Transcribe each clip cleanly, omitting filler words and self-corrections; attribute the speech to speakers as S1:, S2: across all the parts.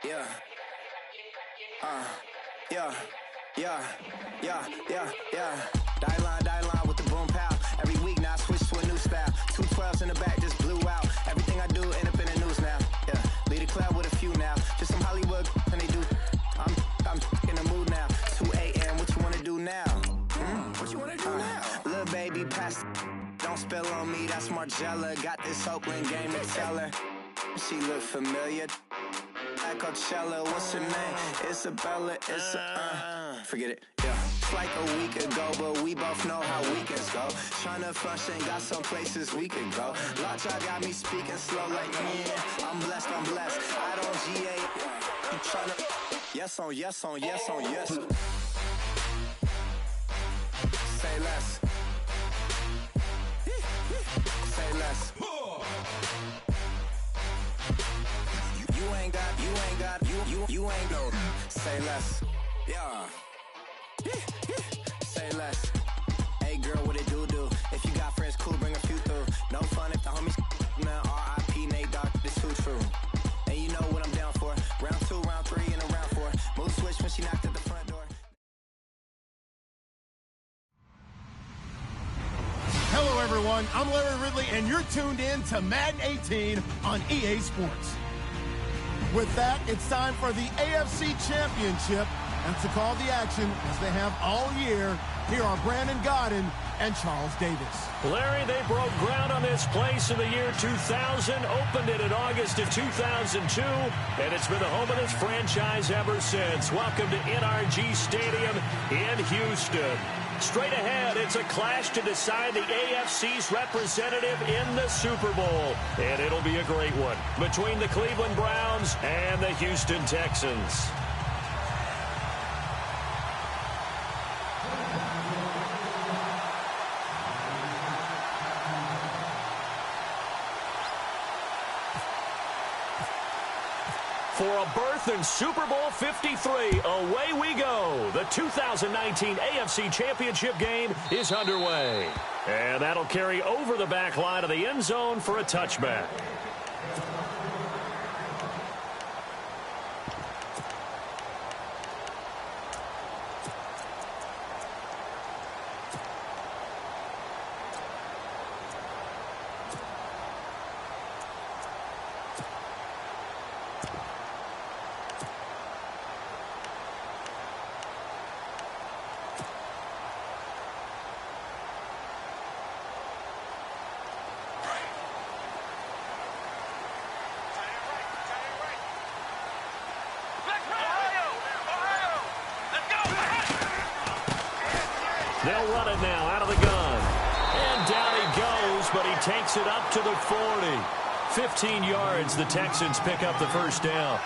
S1: Yeah. Yeah. Die line with the boom pow. Every week now I switch to a new style. 212s in the back just blew out. Everything I do end up in the news now. Yeah. Lead a club with a few now. Just some Hollywood and they do. I'm in the mood now. 2 a.m. What you wanna do now? What you wanna do now? Little baby pass. Don't spill on me. That's Margella. Got this Oakland game to tell her. She look familiar. At Coachella, what's her name? Isabella, forget it, yeah. It's like a week ago, but we both know how weekends go. Tryna function, got some places we could go. Lot y'all got me speaking slow like, yeah, I'm blessed. I don't GA, you tryna, yes on yes. Say less. Say less. You ain't no. Say less. Yeah. Say less. Hey girl, what it do? If you got friends, cool, bring a few through. No fun if the homies now. R.I.P. Nate Dogg, this too true. And you know what I'm down for. Round 2, round 3, and a round 4. Move switch when she knocked at the front door.
S2: Hello everyone, I'm Larry Ridley, and you're tuned in to Madden 18 on EA Sports. With that, it's time for the AFC Championship, and to call the action, as they have all year, here are Brandon Godden and Charles Davis.
S3: Larry, they broke ground on this place in the year 2000, opened it in August of 2002, and it's been the home of this franchise ever since. Welcome to NRG Stadium in Houston. Straight ahead, it's a clash to decide the AFC's representative in the Super Bowl. And it'll be a great one between the Cleveland Browns and the Houston Texans. For a berth in Super Bowl 53, away we go. The 2019 AFC Championship game is underway. And that'll carry over the back line of the end zone for a touchback. They'll run it now out of the gun. And down he goes, but he takes it up to the 40. 15 yards, the Texans pick up the first down.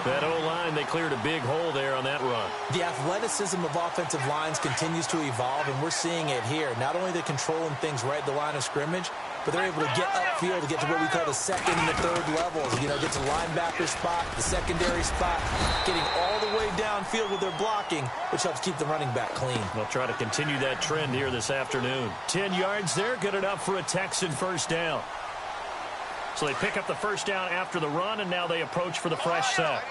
S3: That O-line, they cleared a big hole there on that run.
S4: The athleticism of offensive lines continues to evolve, and we're seeing it here. Not only are they controlling things right at the line of scrimmage, but they're able to get upfield to get to what we call the second and the third levels. You know, get to linebacker spot, the secondary spot, getting all the way downfield with their blocking, which helps keep the running back clean.
S3: They'll try to continue that trend here this afternoon. 10 yards there, good enough for a Texan first down. So they pick up the first down after the run, and now they approach for the fresh set.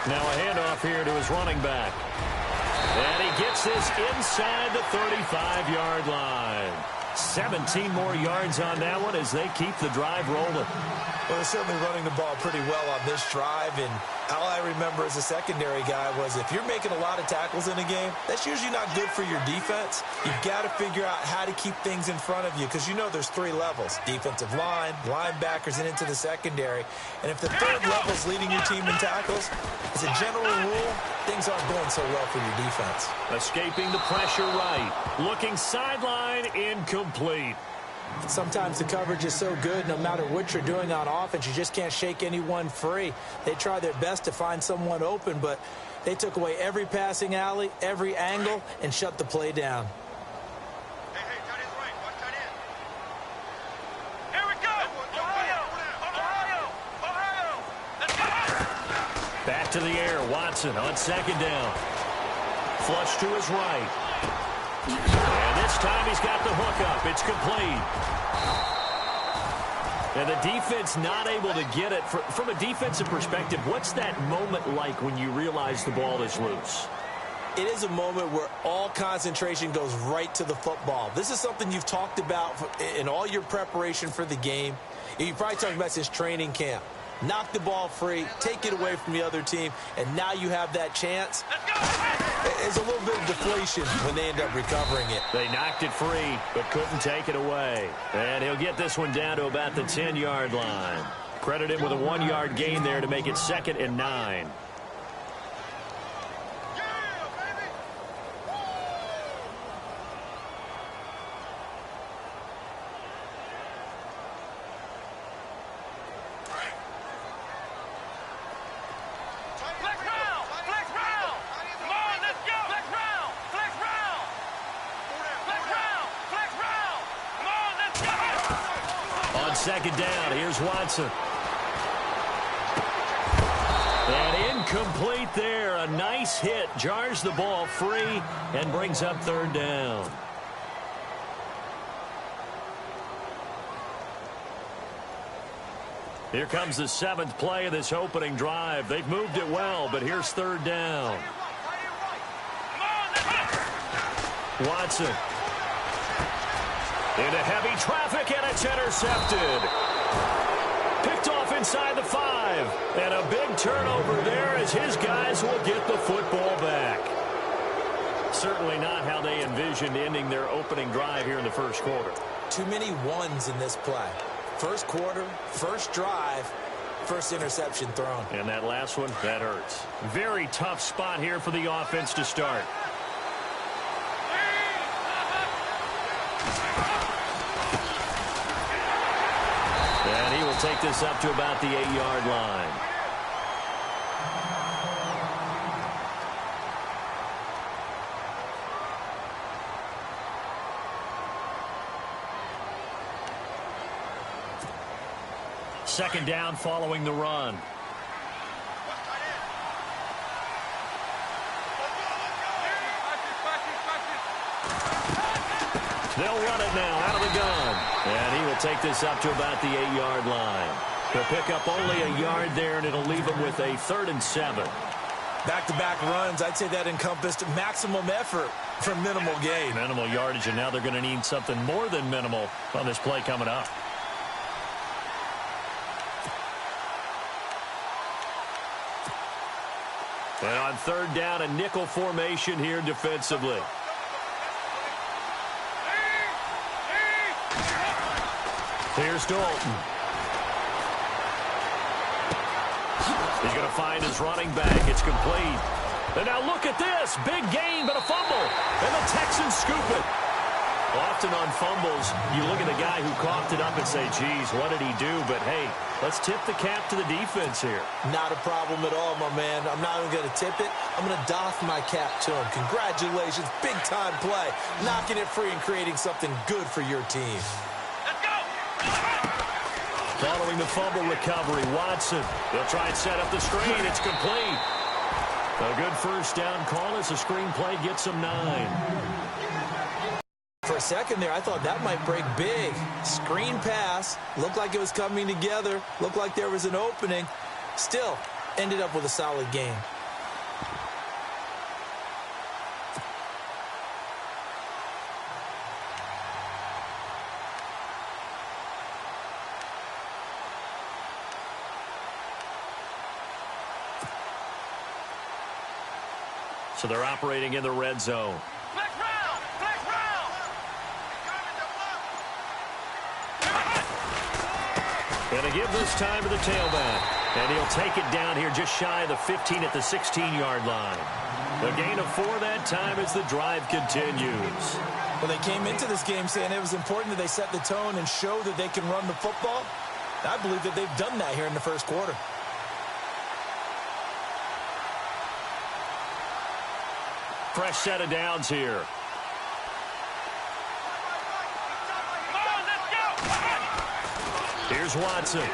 S3: Now a handoff here to his running back. And he gets this inside the 35-yard line. 17 more yards on that one as they keep the drive rolling.
S4: Well, they're certainly running the ball pretty well on this drive, and all I remember as a secondary guy was if you're making a lot of tackles in a game, that's usually not good for your defense. You've got to figure out how to keep things in front of you because you know there's 3 levels, defensive line, linebackers, and into the secondary. And if the third level is leading your team in tackles, as a general rule, things aren't going so well for your defense.
S3: Escaping the pressure right. Looking sideline, incomplete.
S4: Sometimes the coverage is so good, no matter what you're doing on offense, you just can't shake anyone free. They try their best to find someone open, but they took away every passing alley, every angle, and shut the play down.
S5: Hey, tight end's right. Watch tight end. Here we go. Ohio. Let's go.
S3: Back to the air. Watson on second down. Flush to his right. And this time he's got the hook up. It's complete. And the defense not able to get it. From a defensive perspective, what's that moment like when you realize the ball is loose?
S4: It is a moment where all concentration goes right to the football. This is something you've talked about in all your preparation for the game. You probably talked about since training camp. Knock the ball free, take it away from the other team, and now you have that chance. It's a little bit of deflation when they end up recovering it.
S3: They knocked it free, but couldn't take it away. And he'll get this one down to about the 10-yard line. Credit him with a 1-yard gain there to make it 2nd and 9. Second down, here's Watson. And incomplete there. A nice hit. Jars the ball free and brings up 3rd down. Here comes the 7th play of this opening drive. They've moved it well, but here's 3rd down. Watson. Into heavy traffic, and it's intercepted. Picked off inside the 5. And a big turnover there as his guys will get the football back. Certainly not how they envisioned ending their opening drive here in the first quarter.
S4: Too many ones in this play. First quarter, first drive, first interception thrown.
S3: And that last one, that hurts. Very tough spot here for the offense to start. And he will take this up to about the 8-yard line. Second down following the run. They'll run it now out of the gun. And he will take this up to about the 8-yard line. He'll pick up only a yard there, and it'll leave him with a 3rd and 7.
S4: Back-to-back runs, I'd say that encompassed maximum effort for minimal gain.
S3: Minimal yardage, and now they're going to need something more than minimal on this play coming up. And on 3rd down, a nickel formation here defensively. Here's Dalton. He's going to find his running back. It's complete. And now look at this. Big gain, but a fumble. And the Texans scoop it. Often on fumbles, you look at the guy who coughed it up and say, geez, what did he do? But, hey, let's tip the cap to the defense here.
S4: Not a problem at all, my man. I'm not even going to tip it. I'm going to doff my cap to him. Congratulations. Big-time play. Knocking it free and creating something good for your team.
S3: Following the fumble recovery, Watson. They'll try and set up the screen. It's complete. A good first down call as the screen play gets them 9.
S4: For a second there, I thought that might break big. Screen pass. Looked like it was coming together. Looked like there was an opening. Still, ended up with a solid game.
S3: So they're operating in the red zone. Going to give this time to the tailback. And he'll take it down here just shy of the 15 at the 16-yard line. The gain of 4 that time as the drive continues.
S4: Well, they came into this game saying it was important that they set the tone and show that they can run the football. I believe that they've done that here in the first quarter.
S3: Fresh set of downs here. Here's Watson.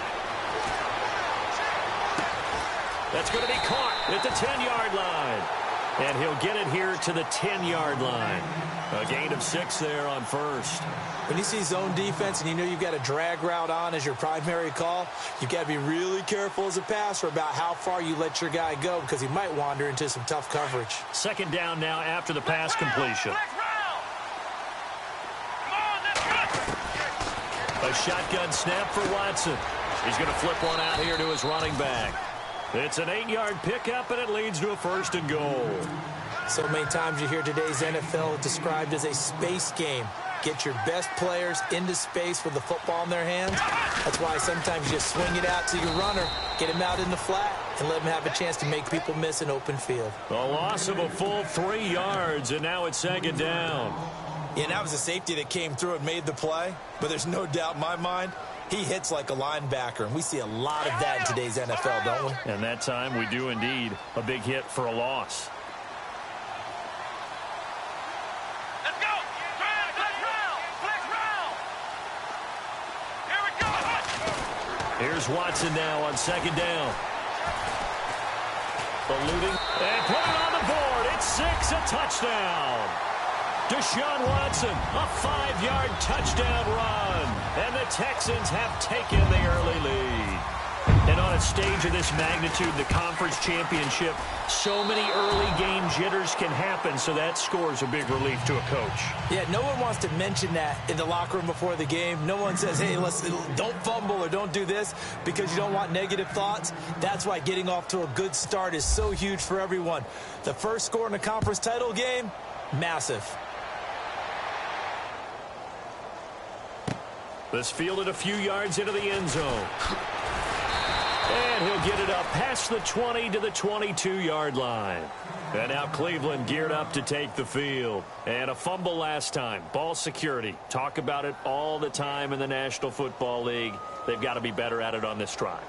S3: That's going to be caught at the 10-yard line. And he'll get it here to the 10-yard line. A gain of 6 there on first.
S4: When you see zone defense and you know you've got a drag route on as your primary call, you've got to be really careful as a passer about how far you let your guy go because he might wander into some tough coverage.
S3: Second down now after the pass completion. A shotgun snap for Watson. He's going to flip one out here to his running back. It's an 8-yard pickup, and it leads to a 1st and goal.
S4: So many times you hear today's NFL described as a space game. Get your best players into space with the football in their hands. That's why sometimes you just swing it out to your runner, get him out in the flat, and let him have a chance to make people miss an open field.
S3: A loss of a full 3 yards, and now it's 2nd down.
S4: Yeah, that was a safety that came through and made the play, but there's no doubt in my mind he hits like a linebacker, and we see a lot of that in today's NFL, don't we?
S3: And that time we do indeed a big hit for a loss.
S5: Let's go! Flex round! Here we go!
S3: Here's Watson now on 2nd down. Eluding and put it on the board. It's 6, a touchdown. Deshaun Watson, a 5-yard touchdown run. And the Texans have taken the early lead. And on a stage of this magnitude, the conference championship, so many early game jitters can happen, so that scores a big relief to a coach.
S4: Yeah, no one wants to mention that in the locker room before the game. No one says, hey, don't fumble or don't do this because you don't want negative thoughts. That's why getting off to a good start is so huge for everyone. The first score in a conference title game, massive.
S3: This fielded a few yards into the end zone. And he'll get it up past the 20 to the 22-yard line. And now Cleveland geared up to take the field. And a fumble last time. Ball security. Talk about it all the time in the National Football League. They've got to be better at it on this drive.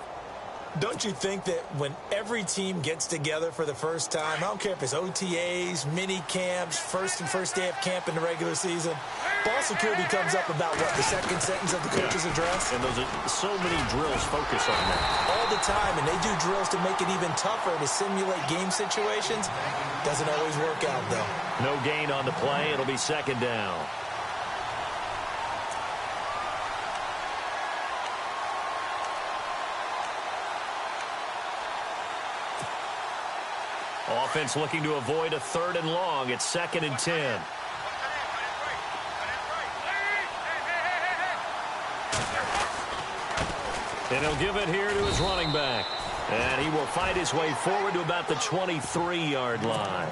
S4: Don't you think that when every team gets together for the first time, I don't care if it's OTAs, mini camps, first day of camp in the regular season, ball security comes up about, what, the second sentence of the coach's address?
S3: And those are so many drills focus on that.
S4: All the time, and they do drills to make it even tougher to simulate game situations. Doesn't always work out, though.
S3: No gain on the play. It'll be 2nd down. Offense looking to avoid a 3rd and long. It's 2nd and 10. And he'll give it here to his running back. And he will fight his way forward to about the 23-yard line.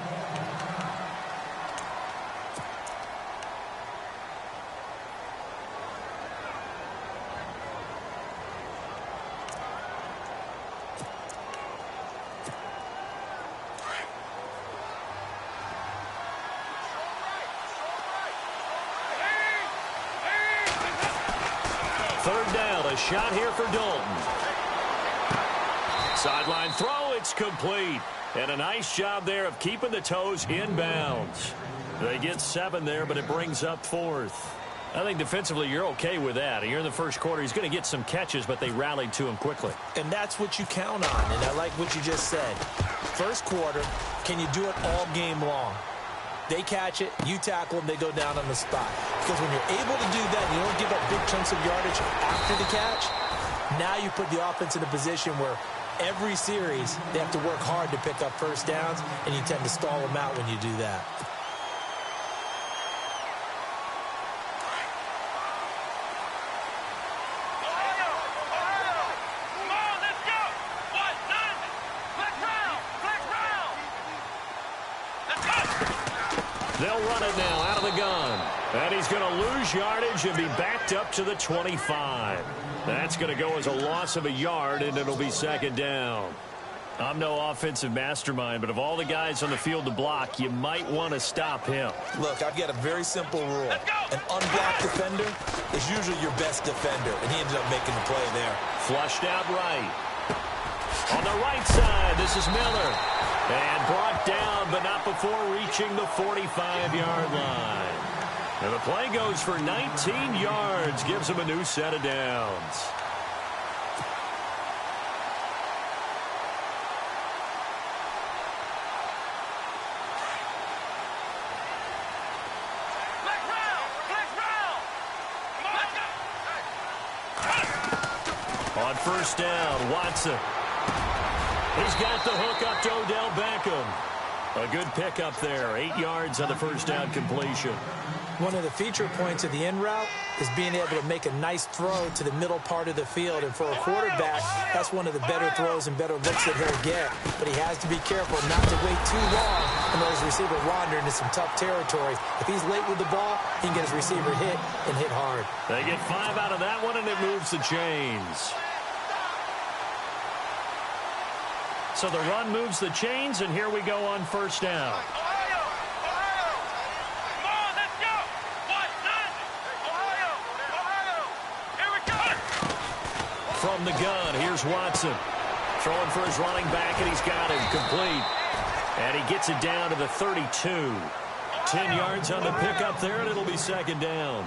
S3: Shot here for Dalton. Sideline throw, it's complete. And a nice job there of keeping the toes inbounds. They get 7 there, but it brings up 4th. I think defensively you're okay with that. Here in the first quarter, he's going to get some catches, but they rallied to him quickly.
S4: And that's what you count on, and I like what you just said. First quarter, can you do it all game long? They catch it, you tackle them, they go down on the spot. Because when you're able to do that, you don't give up big chunks of yardage after the catch, now you put the offense in a position where every series they have to work hard to pick up first downs, and you tend to stall them out when you do that.
S3: They'll run it now out of the gun. And he's going to lose yardage and be backed up to the 25. That's going to go as a loss of a yard, and it'll be 2nd down. I'm no offensive mastermind, but of all the guys on the field to block, you might want to stop him.
S4: Look, I've got a very simple rule. An unblocked defender is usually your best defender, and he ended up making the play there.
S3: Flushed out right. On the right side, this is Miller. And brought down, but not before reaching the 45-yard line. And the play goes for 19 yards, gives him a new set of downs. On first down, Watson. He's got the hook up to Odell Beckham. A good pickup there. 8 yards on the first down completion.
S4: One of the feature points of the in route is being able to make a nice throw to the middle part of the field. And for a quarterback, that's one of the better throws and better looks that he'll get. But he has to be careful not to wait too long and let his receiver wander into some tough territory. If he's late with the ball, he can get his receiver hit and hit hard.
S3: They get 5 out of that one, and it moves the chains. So the run moves the chains, and here we go on first down. From the gun, here's Watson. Throwing for his running back, and he's got him complete. And he gets it down to the 32. 10 yards on the pickup there, and it'll be second down.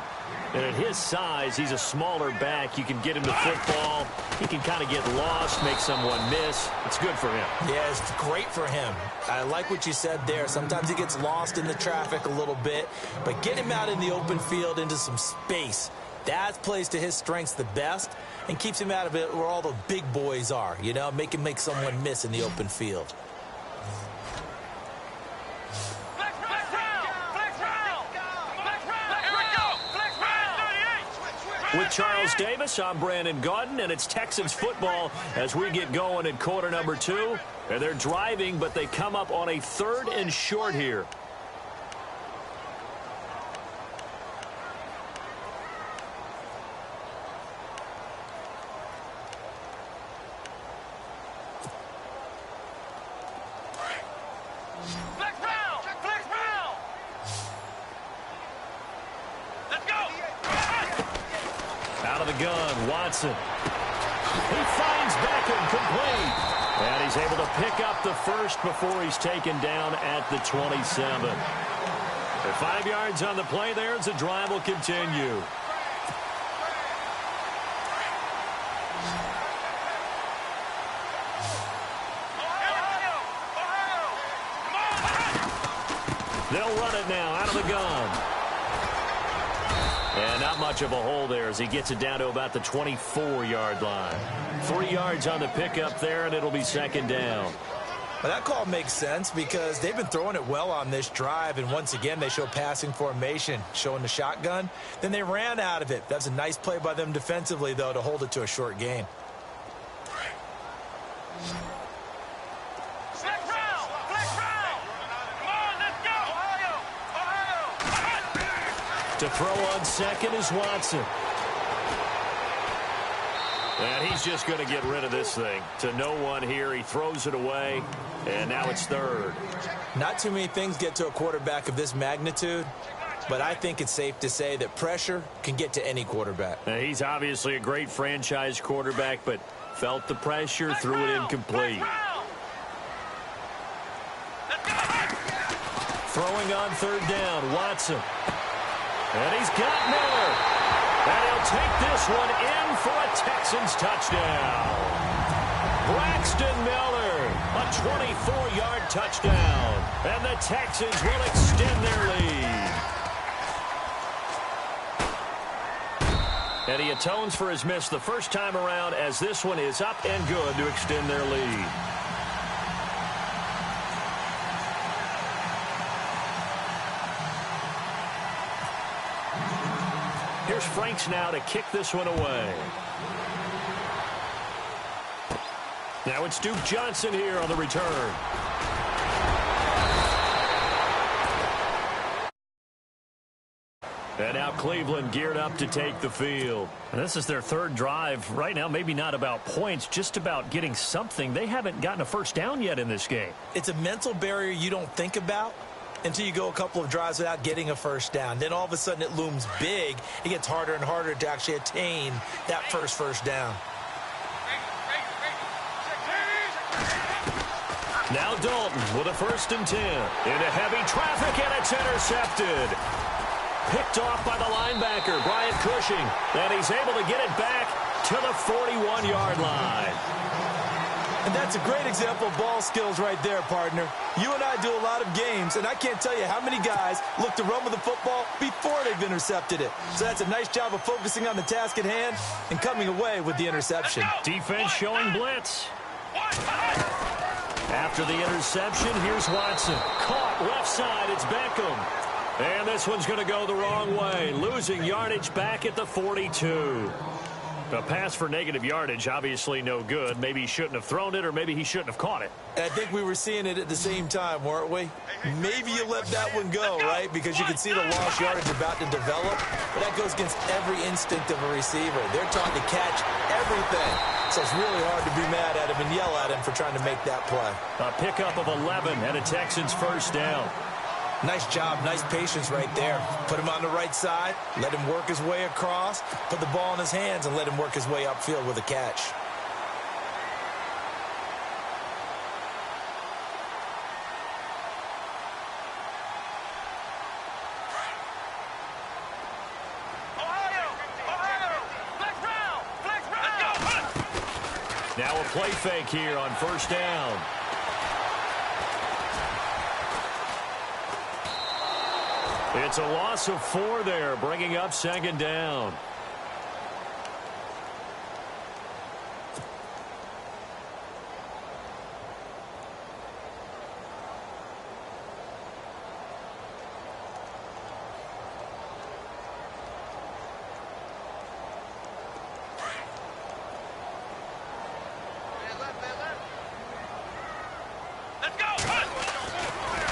S3: And at his size, he's a smaller back. You can get him the football. He can kind of get lost, make someone miss. It's good for him.
S4: Yeah, it's great for him. I like what you said there. Sometimes he gets lost in the traffic a little bit. But get him out in the open field into some space. That plays to his strengths the best and keeps him out of it where all the big boys are. You know, make him make someone miss in the open field.
S3: With Charles Davis, I'm Brandon Gaudin, and it's Texans football as we get going at quarter number 2. And they're driving, but they come up on a 3rd and short here. Watson. He finds Beckham complete. And he's able to pick up the first before he's taken down at the 27. The 5 yards on the play there as the drive will continue. They'll run it now out of the gun. And not much of a hole there as he gets it down to about the 24-yard line. 3 yards on the pickup there, and it'll be second down.
S4: Well, that call makes sense because they've been throwing it well on this drive, and once again they show passing formation, showing the shotgun. Then they ran out of it. That's a nice play by them defensively, though, to hold it to a short gain.
S3: To throw on second is Watson. And he's just going to get rid of this thing. To no one here. He throws it away. And now it's 3rd.
S4: Not too many things get to a quarterback of this magnitude. But I think it's safe to say that pressure can get to any quarterback.
S3: Now, he's obviously a great franchise quarterback, but felt the pressure, threw it incomplete. Throwing on 3rd down, Watson. And he's got Miller. And he'll take this one in for a Texans touchdown. Braxton Miller, a 24-yard touchdown. And the Texans will extend their lead. And he atones for his miss the first time around as this one is up and good to extend their lead. Here's Franks now to kick this one away. Now it's Duke Johnson here on the return. And now Cleveland geared up to take the field. And this is their 3rd drive. Right now, maybe not about points, just about getting something. They haven't gotten a first down yet in this game.
S4: It's a mental barrier you don't think about until you go a couple of drives without getting a first down. Then all of a sudden it looms big. It gets harder and harder to actually attain that first down.
S3: Now Dalton with a 1st and 10. Into heavy traffic, and it's intercepted. Picked off by the linebacker, Brian Cushing. And he's able to get it back to the 41-yard line.
S4: And that's a great example of ball skills right there, partner. You and I do a lot of games, and I can't tell you how many guys look to run with the football before they've intercepted it. So that's a nice job of focusing on the task at hand and coming away with the interception.
S3: Defense showing blitz. After the interception, here's Watson. Caught left side, it's Beckham. And this one's going to go the wrong way. Losing yardage back at the 42. A pass for negative yardage, obviously no good. Maybe he shouldn't have thrown it, or maybe he shouldn't have caught it.
S4: I think we were seeing it at the same time, weren't we? Maybe you let that one go, right? Because you can see the lost yardage about to develop. But that goes against every instinct of a receiver. They're taught to catch everything. So it's really hard to be mad at him and yell at him for trying to make that play.
S3: A pickup of 11 and a Texans first down.
S4: Nice job, nice patience right there. Put him on the right side, let him work his way across, put the ball in his hands, and let him work his way upfield with a catch.
S3: Now a play fake here on first down. It's a loss of 4 there, bringing up second down.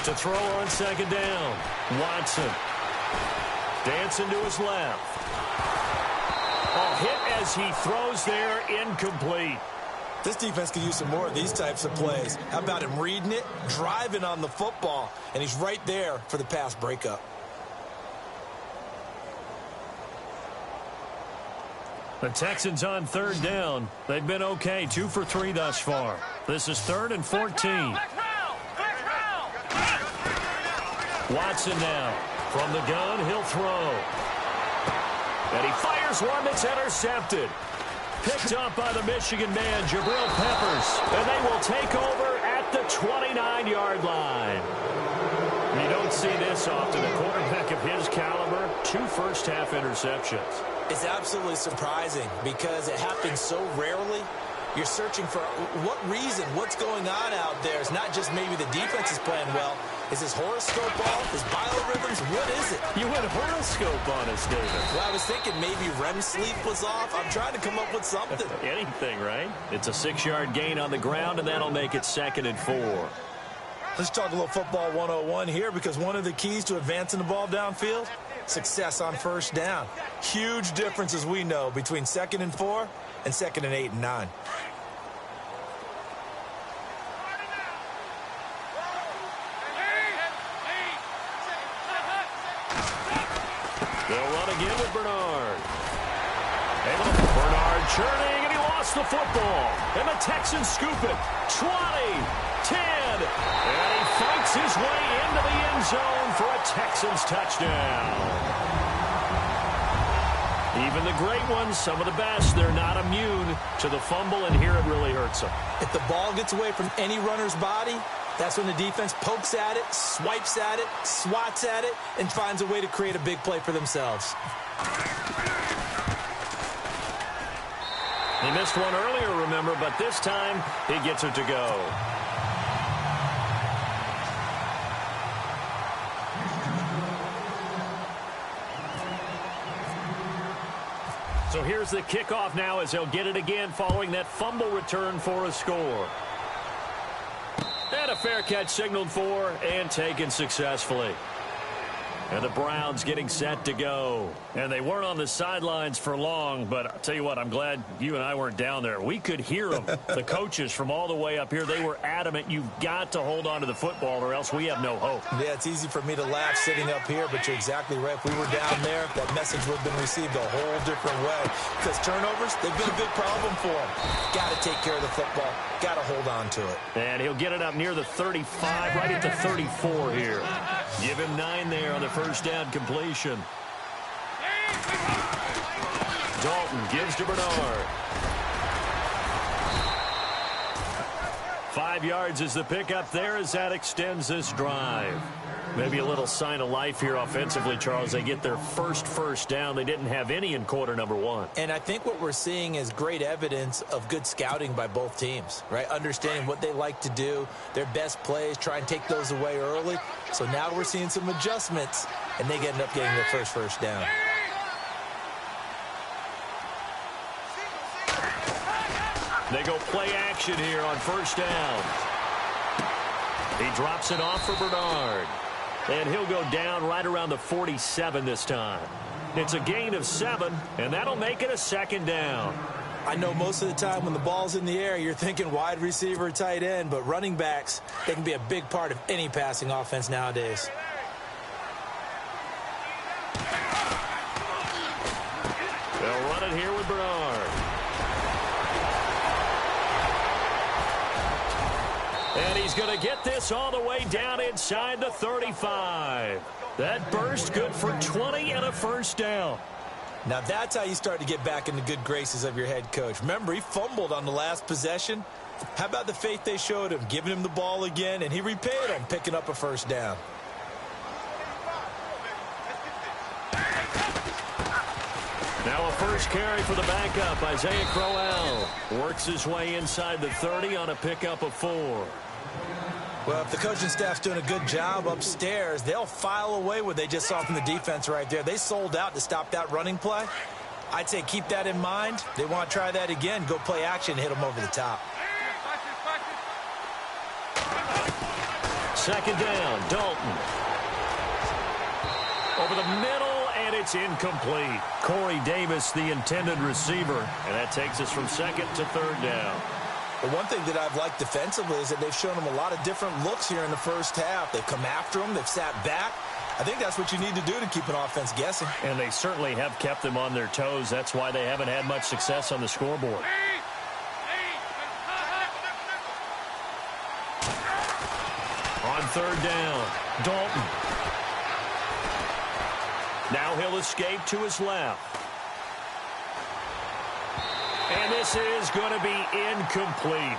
S3: To throw on second down, Watson. Dancing to his left. Oh, hit as he throws there, incomplete.
S4: This defense could use some more of these types of plays. How about him reading it, driving on the football, and he's right there for the pass breakup.
S3: The Texans on third down. They've been okay, 2 for 3 thus far. This is 3rd and 14. Watson now. From the gun, he'll throw. And he fires one that's intercepted. Picked up by the Michigan man, Jabril Peppers. And they will take over at the 29-yard line. You don't see this often. A quarterback of his caliber, 2 first-half interceptions.
S4: It's absolutely surprising because it happens so rarely. You're searching for what reason, what's going on out there. It's not just maybe the defense is playing well. Is his horoscope off? His biorhythms? What is it?
S3: You went horoscope on us, David.
S4: Well, I was thinking maybe REM sleep was off. I'm trying to come up with something.
S3: Anything, right? It's a 6-yard gain on the ground, and that'll make it 2nd and 4.
S4: Let's talk a little football 101 here, because one of the keys to advancing the ball downfield, success on first down. Huge difference, as we know, between 2nd and 4 and 2nd and 8 and 9.
S3: They'll run again with Bernard. Bernard churning, and he lost the football. And the Texans scoop it. 20, 10, and he fights his way into the end zone for a Texans touchdown. Even the great ones, some of the best, they're not immune to the fumble, and here it really hurts them.
S4: If the ball gets away from any runner's body, that's when the defense pokes at it, swipes at it, swats at it, and finds a way to create a big play for themselves.
S3: He missed one earlier, remember, but this time he gets it to go. So here's the kickoff now as they'll get it again following that fumble return for a score. And a fair catch signaled for and taken successfully. And the Browns getting set to go. And they weren't on the sidelines for long, but I'll tell you what, I'm glad you and I weren't down there. We could hear them. The coaches from all the way up here, they were adamant, you've got to hold on to the football or else we have no hope.
S4: Yeah, it's easy for me to laugh sitting up here, but you're exactly right. If we were down there, that message would have been received a whole different way. Because turnovers, they've been a big problem for them. Got to take care of the football. Got to hold on to it.
S3: And he'll get it up near the 35, right at the 34 here. Give him 9 there on the first down completion. Dalton gives to Bernard. 5 yards is the pickup there as that extends this drive. Maybe a little sign of life here offensively, Charles. They get their first down. They didn't have any in quarter number 1.
S4: And I think what we're seeing is great evidence of good scouting by both teams, right? Understanding what they like to do, their best plays, try and take those away early. So now we're seeing some adjustments, and they end up getting their first down.
S3: They go play action here on first down. He drops it off for Bernard. And he'll go down right around the 47 this time. It's a gain of 7, and that'll make it a 2nd down.
S4: I know most of the time when the ball's in the air, you're thinking wide receiver, tight end, but running backs, they can be a big part of any passing offense nowadays.
S3: They'll run it here with Bernard. And he's going to get this all the way down inside the 35. That burst good for 20 and a first down.
S4: Now that's how you start to get back in the good graces of your head coach. Remember, he fumbled on the last possession. How about the faith they showed him, giving him the ball again, and he repaid him, picking up a first down.
S3: Now a first carry for the backup. Isaiah Crowell works his way inside the 30 on a pickup of 4.
S4: Well, if the coaching staff's doing a good job upstairs, they'll file away what they just saw from the defense right there. They sold out to stop that running play. I'd say keep that in mind. They want to try that again. Go play action, hit them over the top.
S3: 2nd down, Dalton. Over the middle, and it's incomplete. Corey Davis, the intended receiver, and that takes us from 2nd to 3rd down.
S4: The one thing that I've liked defensively is that they've shown them a lot of different looks here in the first half. They've come after them. They've sat back. I think that's what you need to do to keep an offense guessing.
S3: And they certainly have kept them on their toes. That's why they haven't had much success on the scoreboard. On 3rd down, Dalton. Now he'll escape to his left. And this is going to be incomplete.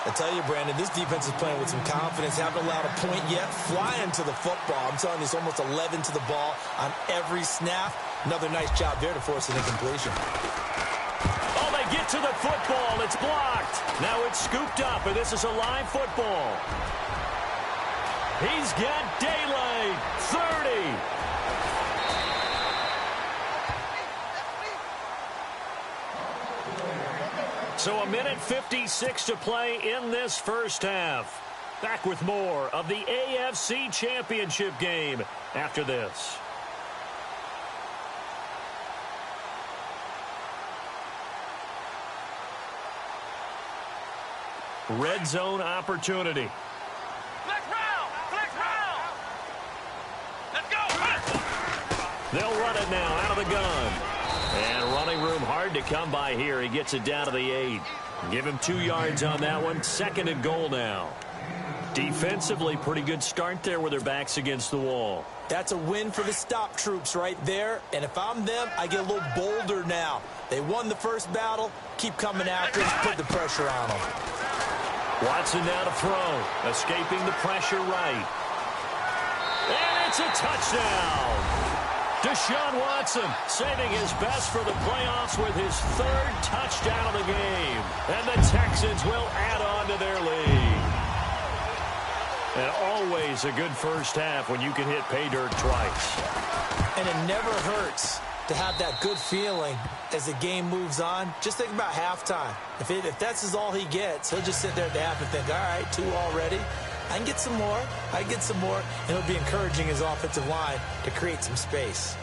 S4: I tell you, Brandon, this defense is playing with some confidence. Haven't allowed a point yet. Flying to the football. I'm telling you, it's almost 11 to the ball on every snap. Another nice job there to force an incompletion.
S3: Oh, they get to the football. It's blocked. Now it's scooped up, and this is a live football. He's got daylight. 30. So 1:56 to play in this first half. Back with more of the AFC Championship game after this. Red zone opportunity.
S5: Flex round! Flex round! Let's go!
S3: They'll run it now out of the gun. And running room hard to come by here. He gets it down to the 8. Give him 2 yards on that one. 2nd and goal now. Defensively, pretty good start there with their backs against the wall.
S4: That's a win for the stop troops right there. And if I'm them, I get a little bolder now. They won the first battle. Keep coming after us. Put the pressure on them.
S3: Watson now to throw. Escaping the pressure right. And it's a touchdown. Deshaun Watson saving his best for the playoffs with his 3rd touchdown of the game. And the Texans will add on to their lead. And always a good first half when you can hit pay dirt twice.
S4: And it never hurts to have that good feeling as the game moves on. Just think about halftime. If that's all he gets, he'll just sit there at the half and think, all right, 2 already. I can get some more. I can get some more. And he'll be encouraging his offensive line to create some space.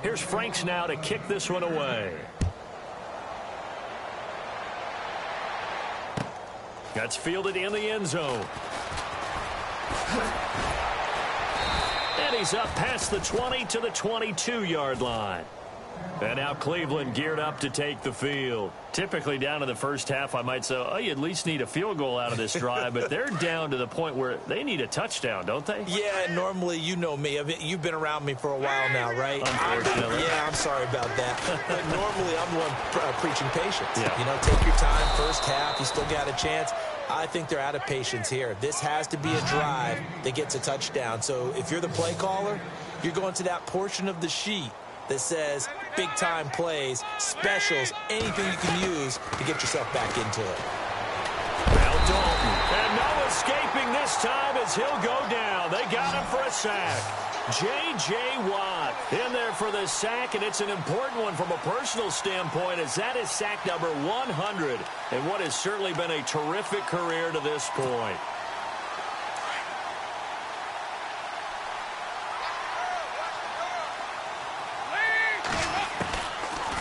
S3: Here's Franks now to kick this one away. That's fielded in the end zone. And he's up past the 20 to the 22-yard line. And now Cleveland geared up to take the field. Typically down in the first half, I might say, oh, you at least need a field goal out of this drive. But they're down to the point where they need a touchdown, don't they?
S4: Yeah, normally, you know me. You've been around me for a while now, right?
S3: Unfortunately.
S4: Yeah, I'm sorry about that. But normally, I'm the one preaching patience.
S3: Yeah.
S4: You know, take your time. First half, you still got a chance. I think they're out of patience here. This has to be a drive that gets a touchdown. So if you're the play caller, you're going to that portion of the sheet that says big-time plays, specials, anything you can use to get yourself back into it.
S3: Now Dalton, and no escaping this time as he'll go down. They got him for a sack. J.J. Watt in there for the sack, and it's an important one from a personal standpoint as that is sack number 100 in what has certainly been a terrific career to this point.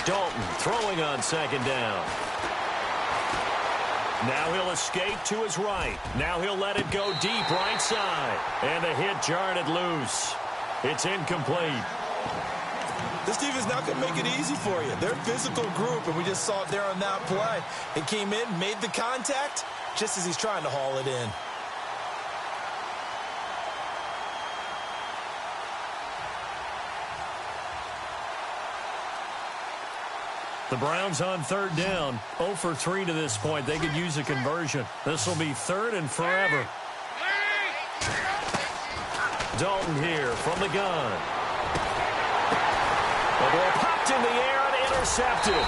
S3: Dalton throwing on second down. Now he'll escape to his right. Now he'll let it go deep right side. And the hit jarred it loose. It's incomplete.
S4: This defense not going to make it easy for you. They're a physical group, and we just saw it there on that play. It came in, made the contact, just as he's trying to haul it in.
S3: The Browns on third down. 0 for 3 to this point. They could use a conversion. This will be third and forever. Dalton here from the gun. The ball popped in the air and intercepted.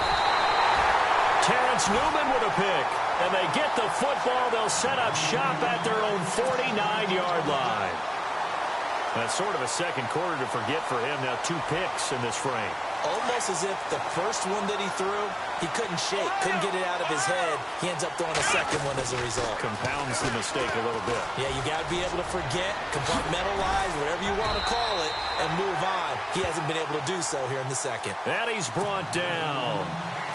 S3: Terrence Newman with a pick. And they get the football. They'll set up shop at their own 49-yard line. That's sort of a second quarter to forget for him. Now 2 picks in this frame.
S4: Almost as if the first one that he threw, he couldn't shake, couldn't get it out of his head. He ends up throwing a second one as a result.
S3: Compounds the mistake a little bit.
S4: Yeah, you got to be able to forget, compartmentalize, whatever you want to call it, and move on. He hasn't been able to do so here in the second.
S3: And he's brought down.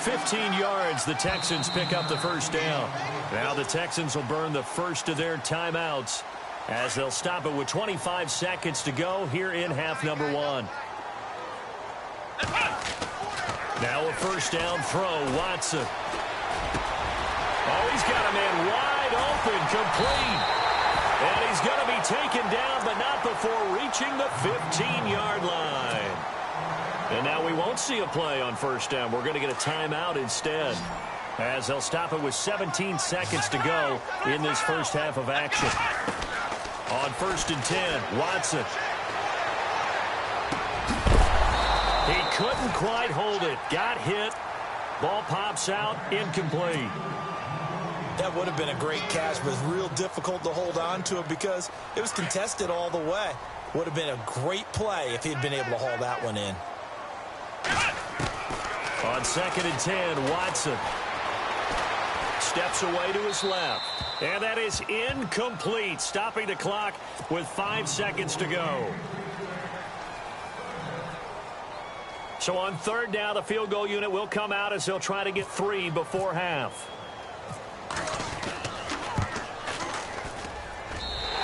S3: 15 yards, the Texans pick up the first down. Now the Texans will burn the first of their timeouts as they'll stop it with 25 seconds to go here in half number 1. Now a first down throw, Watson. Oh, he's got a man wide open, complete. And he's going to be taken down, but not before reaching the 15-yard line. And now we won't see a play on first down. We're going to get a timeout instead, as they'll stop it with 17 seconds to go in this first half of action. On 1st and 10, Watson. He couldn't quite hold it. Got hit. Ball pops out. Incomplete.
S4: That would have been a great catch, but it's real difficult to hold on to it because it was contested all the way. Would have been a great play if he'd been able to haul that one in.
S3: On 2nd and 10, Watson steps away to his left. And that is incomplete. Stopping the clock with 5 seconds to go. So on third down, the field goal unit will come out as they'll try to get 3 before half.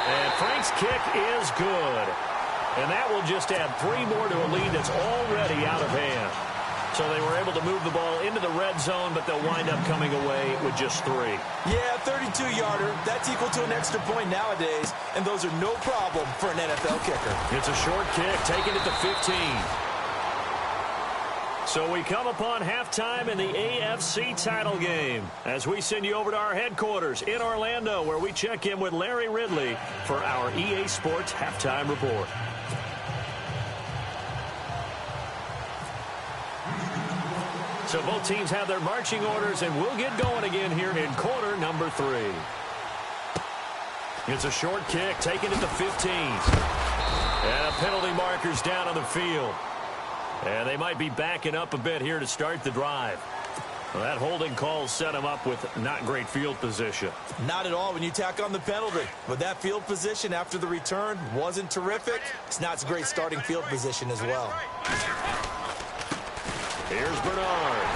S3: And Frank's kick is good. And that will just add 3 more to a lead that's already out of hand. So they were able to move the ball into the red zone, but they'll wind up coming away with just 3.
S4: Yeah, 32-yarder. That's equal to an extra point nowadays, and those are no problem for an NFL kicker.
S3: It's a short kick, taken at the 15. So we come upon halftime in the AFC title game as we send you over to our headquarters in Orlando, where we check in with Larry Ridley for our EA Sports Halftime Report. So both teams have their marching orders, and we'll get going again here in quarter number 3. It's a short kick taken at the 15. And a penalty marker's down on the field. And they might be backing up a bit here to start the drive. Well, that holding call set him up with not great field position.
S4: Not at all when you tack on the penalty. But that field position after the return wasn't terrific. It's not a great starting field position as well.
S3: Here's Bernard.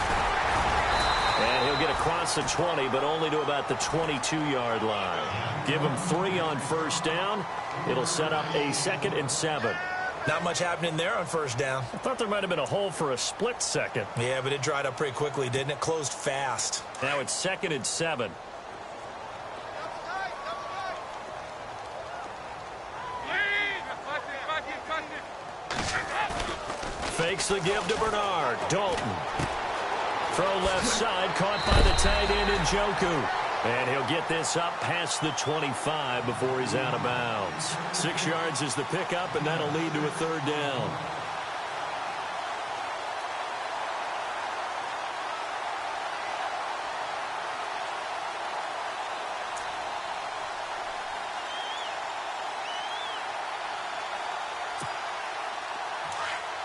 S3: And he'll get across the 20, but only to about the 22-yard line. Give him 3 on first down. It'll set up a 2nd and 7.
S4: Not much happening there on first down.
S3: I thought there might have been a hole for a split second.
S4: Yeah, but it dried up pretty quickly, didn't it? Closed fast.
S3: Now it's 2nd and 7. Fakes the give to Bernard. Dalton. Throw left side, caught by the tight end Njoku. And he'll get this up past the 25 before he's out of bounds. 6 yards is the pickup, and that'll lead to a 3rd down.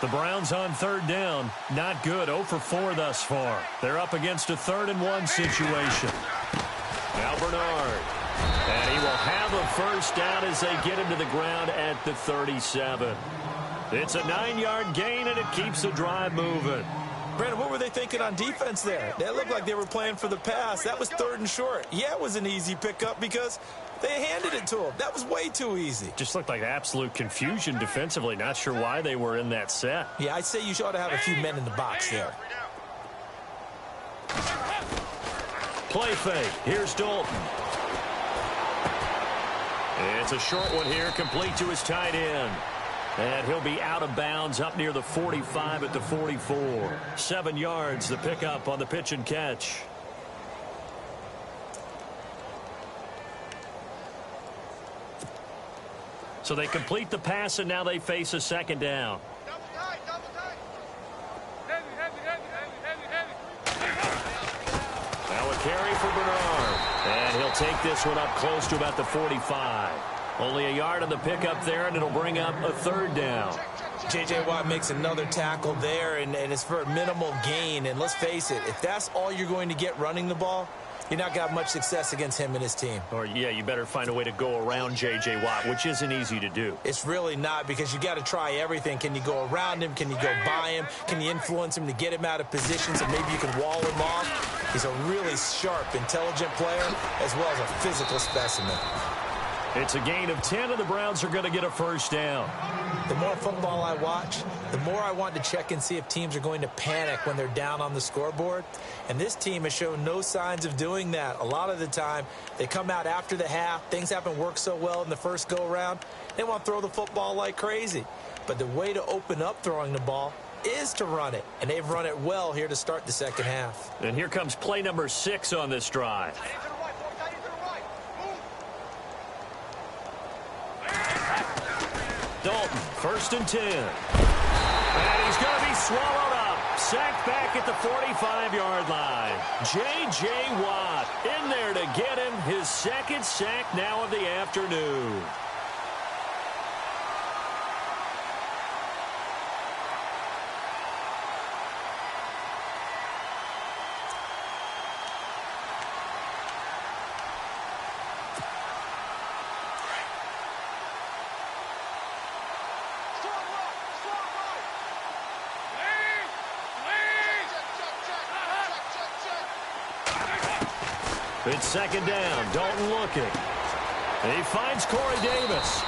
S3: The Browns on 3rd down. Not good. 0 for 4 thus far. They're up against a 3rd and 1 situation. Now Bernard. And he will have a first down as they get him to the ground at the 37. It's a 9-yard gain, and it keeps the drive moving.
S4: Brandon, what were they thinking on defense there? They looked like they were playing for the pass. That was 3rd and short. Yeah, it was an easy pickup because they handed it to him. That was way too easy.
S3: Just looked like absolute confusion defensively. Not sure why they were in that set.
S4: Yeah, I'd say you ought to have a few men in the box there.
S3: Play fake. Here's Dalton. It's a short one here, complete to his tight end. And he'll be out of bounds up near the 45 at the 44. 7 yards, the pickup on the pitch and catch. So they complete the pass, and now they face a 2nd down.
S5: Double tight, double tight. Heavy.
S3: Now a carry for Bernard. And he'll take this one up close to about the 45. Only a yard on the pickup there, and it'll bring up a 3rd down.
S4: J.J. Watt makes another tackle there, and it's for a minimal gain. And let's face it, if that's all you're going to get running the ball, you're not going to have much success against him and his team.
S3: Or, yeah, you better find a way to go around J.J. Watt, which isn't easy to do.
S4: It's really not, because you got to try everything. Can you go around him? Can you go by him? Can you influence him to get him out of position so maybe you can wall him off? He's a really sharp, intelligent player as well as a physical specimen.
S3: It's a gain of 10, and the Browns are going to get a first down.
S4: The more football I watch, the more I want to check and see if teams are going to panic when they're down on the scoreboard. And this team has shown no signs of doing that. A lot of the time, they come out after the half. Things haven't worked so well in the first go-around. They want to throw the football like crazy. But the way to open up throwing the ball is to run it. And they've run it well here to start the second half.
S3: And here comes play number 6 on this drive. Dalton, 1st and 10. And he's going to be swallowed up. Sacked back at the 45-yard line. J.J. Watt in there to get him his 2nd sack now of the afternoon. It's 2nd down. Dalton looking. He finds Corey Davis.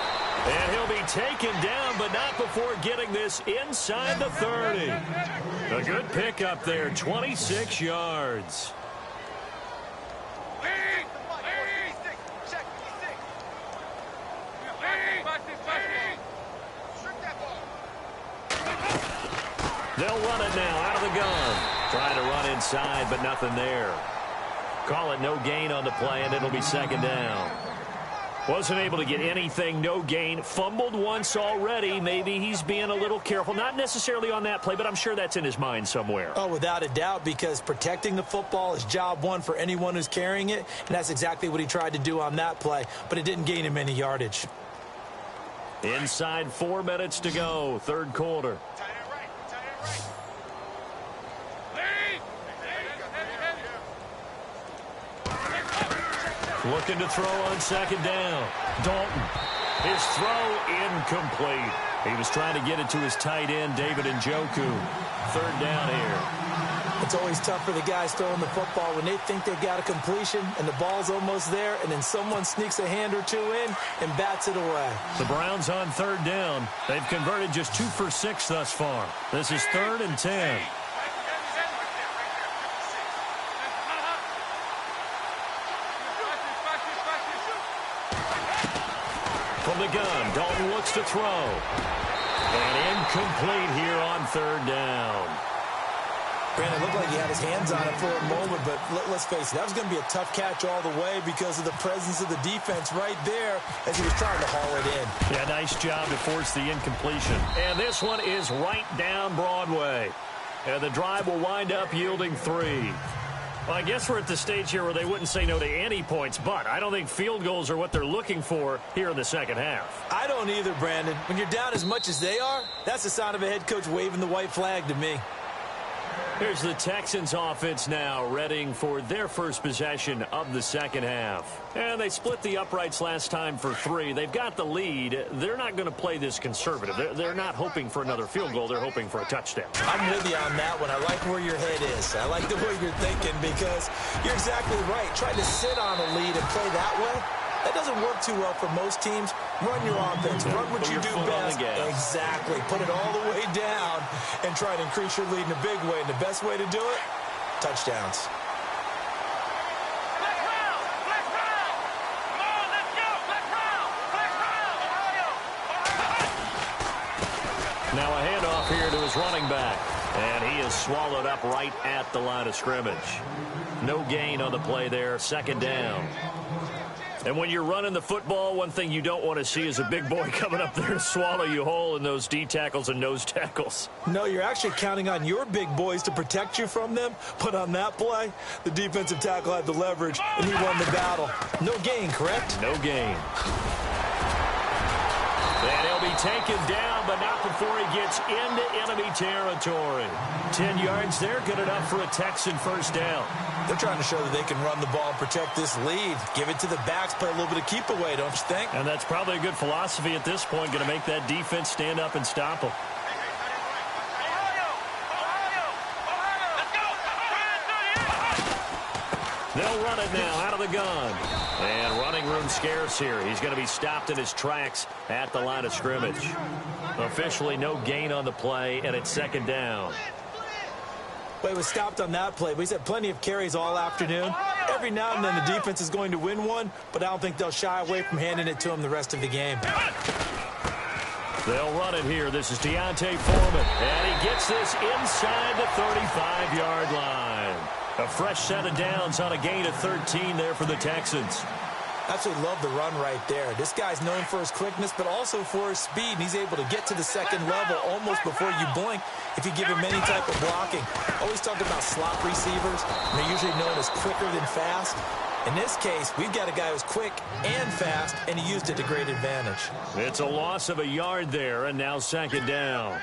S3: And he'll be taken down, but not before getting this inside the 30. A good pickup there, 26 yards. They'll run it now out of the gun. Trying to run inside, but nothing there. Call it no gain on the play, and it'll be 2nd down. Wasn't able to get anything, no gain. Fumbled once already. Maybe he's being a little careful. Not necessarily on that play, but I'm sure that's in his mind somewhere.
S4: Oh, without a doubt, because protecting the football is job one for anyone who's carrying it, and that's exactly what he tried to do on that play, but it didn't gain him any yardage.
S3: Inside 4 minutes to go, 3rd quarter. Looking to throw on 2nd down. Dalton. His throw incomplete. He was trying to get it to his tight end, David Njoku. 3rd down here.
S4: It's always tough for the guys throwing the football when they think they've got a completion and the ball's almost there, and then someone sneaks a hand or two in and bats it away.
S3: The Browns on third down. They've converted just 2 for 6 thus far. This is 3rd and 10. From the gun, Dalton looks to throw. And incomplete here on 3rd down.
S4: Brandon, it looked like he had his hands on it for a moment, but let's face it, that was going to be a tough catch all the way because of the presence of the defense right there as he was trying to haul it in.
S3: Yeah, nice job to force the incompletion. And this one is right down Broadway. And the drive will wind up yielding 3. Well, I guess we're at the stage here where they wouldn't say no to any points, but I don't think field goals are what they're looking for here in the second half.
S4: I don't either, Brandon. When you're down as much as they are, that's the sign of a head coach waving the white flag to me.
S3: Here's the Texans offense now, readying for their first possession of the second half. And they split the uprights last time for 3. They've got the lead. They're not going to play this conservative. They're not hoping for another field goal. They're hoping for a touchdown.
S4: I'm with you on that one. I like where your head is. I like the way you're thinking because you're exactly right. Trying to sit on a lead and play that way, that doesn't work too well for most teams. Run your offense. Run what you do best. Exactly. Put it all the way down and try to increase your lead in a big way. And the best way to do it, touchdowns.
S3: Now a handoff here to his running back. And he is swallowed up right at the line of scrimmage. No gain on the play there. 2nd down. And when you're running the football, one thing you don't want to see is a big boy coming up there to swallow you whole in those D tackles and nose tackles.
S4: No, you're actually counting on your big boys to protect you from them. But on that play, the defensive tackle had the leverage, and he won the battle. No gain, correct?
S3: No gain. And he'll be taken down, but not before he gets into enemy territory. 10 yards there, good enough for a Texan first down.
S4: They're trying to show that they can run the ball and protect this lead. Give it to the backs, play a little bit of keep away, don't you think?
S3: And that's probably a good philosophy at this point, going to make that defense stand up and stop them. They'll run it now out of the gun. And running room scarce here. He's going to be stopped in his tracks at the line of scrimmage. Officially no gain on the play, and it's 2nd down.
S4: Well, he was stopped on that play, but he's had plenty of carries all afternoon. Every now and then the defense is going to win one, but I don't think they'll shy away from handing it to him the rest of the game.
S3: They'll run it here. This is Deontay Foreman, and he gets this inside the 35-yard line. A fresh set of downs on a gain of 13 there for the Texans.
S4: Absolutely love the run right there. This guy's known for his quickness, but also for his speed, and he's able to get to the second level almost before you blink if you give him any type of blocking. Always talk about slot receivers, and they're usually known as quicker than fast. In this case, we've got a guy who's quick and fast, and he used it to great advantage.
S3: It's a loss of a yard there, and now 2nd down.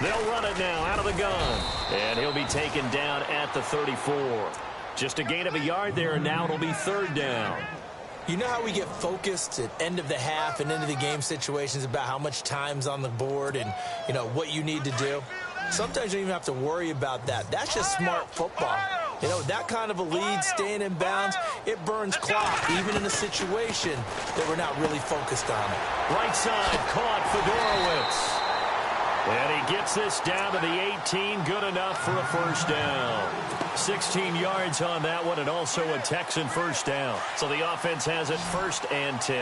S3: They'll run it now out of the gun. And he'll be taken down at the 34. Just a gain of a yard there, and now it'll be 3rd down.
S4: You know how we get focused at end of the half and into the game situations about how much time's on the board and, you know, what you need to do? Sometimes you don't even have to worry about that. That's just smart football. You know, that kind of a lead, staying in bounds, it burns clock, even in a situation that we're not really focused on it.
S3: Right side, caught Fedorowicz. And he gets this down to the 18, good enough for a first down. 16 yards on that one, and also a Texan first down. So the offense has it 1st and 10.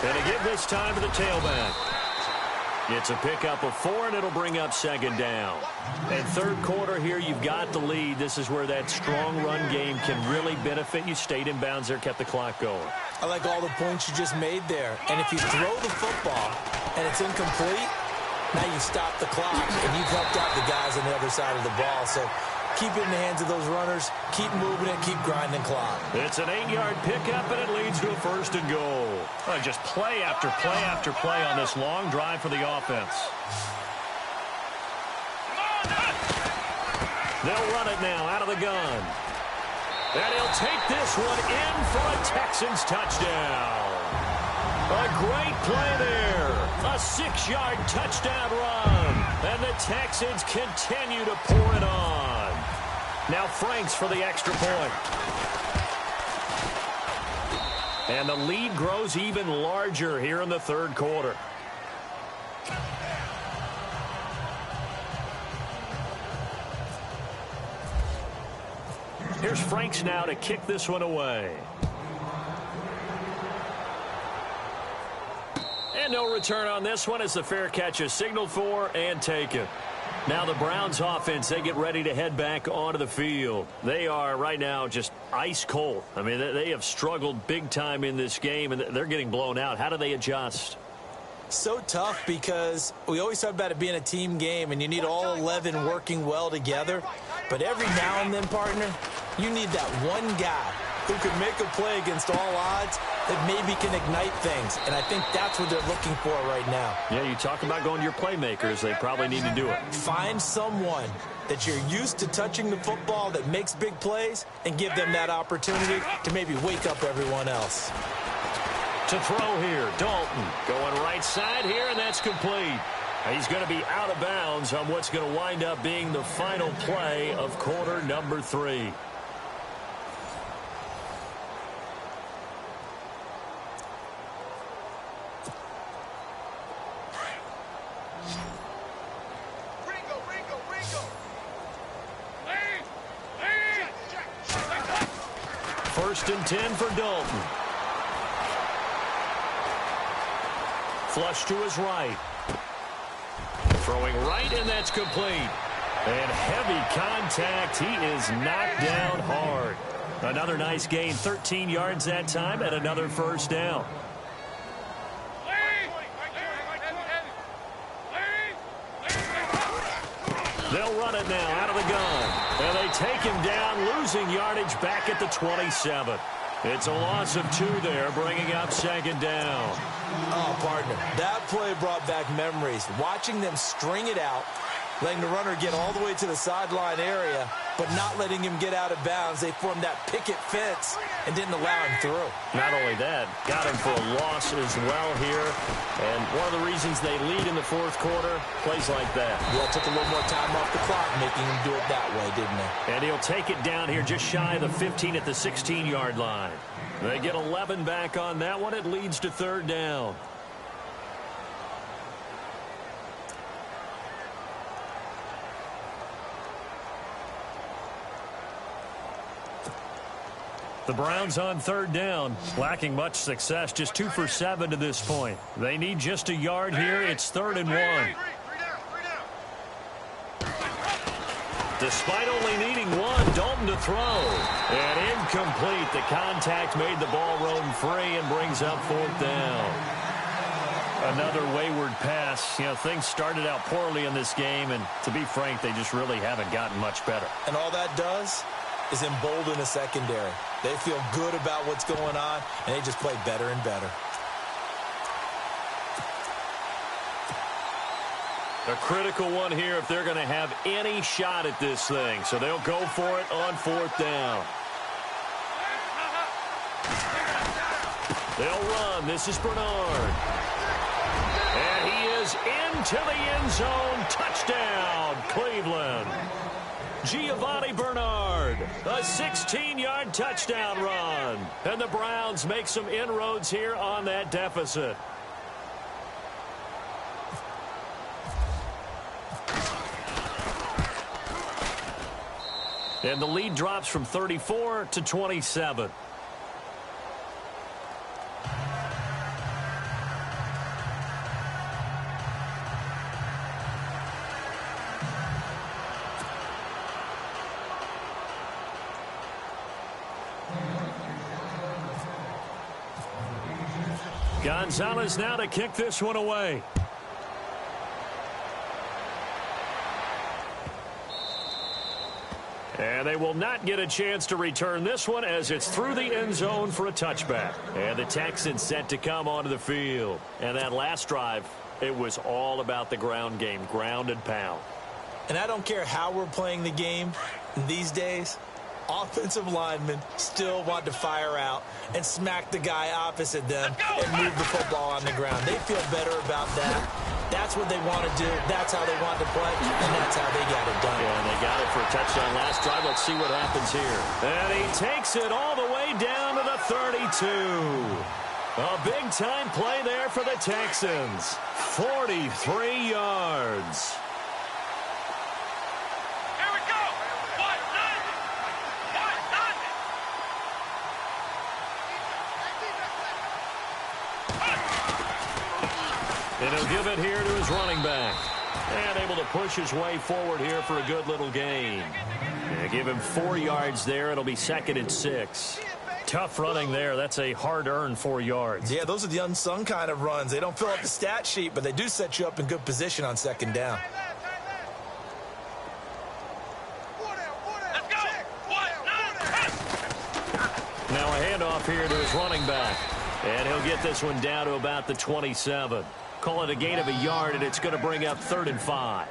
S3: And to give this time to the tailback. It's a pickup of 4, and it'll bring up 2nd down. And 3rd quarter here, you've got the lead. This is where that strong run game can really benefit you. Stayed in bounds there, kept the clock going.
S4: I like all the points you just made there. And if you throw the football and it's incomplete, now you've stopped the clock and you've helped out the guys on the other side of the ball. So keep it in the hands of those runners. Keep moving it. Keep grinding clock.
S3: It's an 8-yard pickup, and it leads to a 1st and goal. Just play after play after play on this long drive for the offense. They'll run it now out of the gun. And he'll take this one in for a Texans touchdown. A great play there. A 6-yard touchdown run. And the Texans continue to pour it on. Now Franks for the extra point. And the lead grows even larger here in the third quarter. Here's Franks now to kick this one away. And no return on this one as the fair catch is signaled for and taken. Now the Browns offense, they get ready to head back onto the field. They are right now just ice cold. I mean, they have struggled big time in this game, and they're getting blown out. How do they adjust?
S4: So tough because we always talk about it being a team game, and you need all 11 working well together. But every now and then, partner, you need that one guy who can make a play against all odds that maybe can ignite things. And I think that's what they're looking for right now.
S3: Yeah, you talk about going to your playmakers. They probably need to do it.
S4: Find someone that you're used to touching the football that makes big plays and give them that opportunity to maybe wake up everyone else.
S3: To throw here, Dalton going right side here, and that's complete. He's going to be out of bounds on what's going to wind up being the final play of quarter number 3. First and 10 for Dalton. Flush to his right. Throwing right, and that's complete. And heavy contact. He is knocked down hard. Another nice gain, 13 yards that time, and another first down. They'll run it now out of the gun. And they take him down, losing yardage back at the 27. It's a loss of 2 there, bringing up second down.
S4: Oh, partner, that play brought back memories. Watching them string it out, letting the runner get all the way to the sideline area, but not letting him get out of bounds. They formed that picket fence and didn't allow him through.
S3: Not only that, got him for a loss as well here. And one of the reasons they lead in the fourth quarter, plays like that.
S4: Yeah, took a little more time off the clock, making him do it that way, didn't they?
S3: And he'll take it down here just shy of the 15 at the 16-yard line. They get 11 back on that one. It leads to third down. The Browns on third down, lacking much success, just 2 for 7 to this point. They need just a yard here. It's 3rd and 1. Despite only needing 1, Dalton to throw. And incomplete. The contact made the ball roam free and brings up 4th down. Another wayward pass. You know, things started out poorly in this game, and to be frank, they just really haven't gotten much better.
S4: And all that does is embolden a secondary. They feel good about what's going on, and they just play better and better.
S3: A critical one here if they're going to have any shot at this thing. So they'll go for it on 4th down. They'll run. This is Bernard. And he is into the end zone. Touchdown, Cleveland. Giovanni Bernard, a 16-yard touchdown run. And the Browns make some inroads here on that deficit. And the lead drops from 34 to 27. Gonzalez now to kick this one away. And they will not get a chance to return this one as it's through the end zone for a touchback. And the Texans set to come onto the field. And that last drive, it was all about the ground game, ground and pound.
S4: And I don't care how we're playing the game these days, offensive linemen still want to fire out and smack the guy opposite them and move the football on the ground. They feel better about that. That's what they want to do. That's how they want to play, and that's how they got it done.
S3: Yeah, and they got it for a touchdown last drive. Let's see what happens here. And he takes it all the way down to the 32. A big-time play there for the Texans. 43 yards.
S5: Here we go. What?
S3: And he'll give it here to his running back. And able to push his way forward here for a good little gain. Yeah, give him 4 yards there. It'll be 2nd and 6. Tough running there. That's a hard-earned 4 yards.
S4: Yeah, those are the unsung kind of runs. They don't fill up the stat sheet, but they do set you up in good position on 2nd down.
S5: Let's go.
S3: Now a handoff here to his running back. And he'll get this one down to about the 27. Call it a gain of a yard, and it's going to bring up 3rd and 5.